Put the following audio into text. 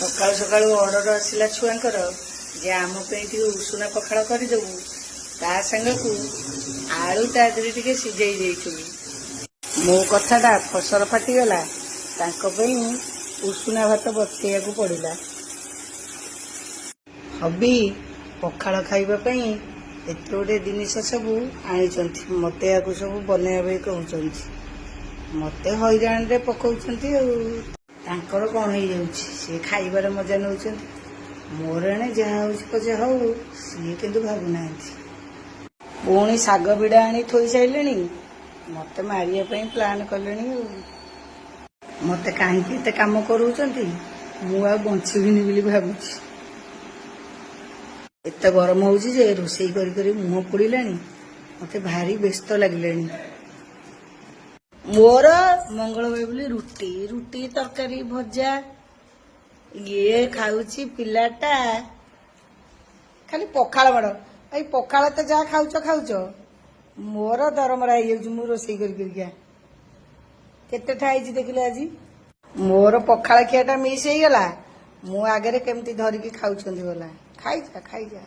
सकाळू सकाळू order आसला छुआंकर जे आम उषुना पखाड़ करदेबू ता संगकू आलू ता देहरे टिके सिझाई देइछु। मो कथाटा फसर फाटीगला उषुना भात बतैया को पड़ा। हबी पखाड़ खाइबापी एत गोटे जिनिस सब आनी मत सब बनैया कहते मत हईराण रे पकाउछंती तांकर कौन हो सी खाइबार मजा नौ मोर एणे जहाँ होचे हौ सी किंतु भावुना पुणी शाग बिड़ा आनी थोई सारे मत मारिया प्लान कले मत कहीं कम करूछंती मु आ बंचबिनी बोली भावुची। एत गरम हो रोसई करी मुह पोड़ा मत भारी व्यस्त लगे। मोर मंगलवार बोली रुटी रुटी तरकारी भजा ये खाऊची पिलाटा खाली पखाड़ बड़ भाई पखाड़ तो जहाँ खाऊच मोर दरमरा हो रोसई कर केते ठाई देखिले आज मोर पखाड़ खियाटा मिस हो गला मु आगे केमती धरिकी खाऊछंती बोला खाई जा।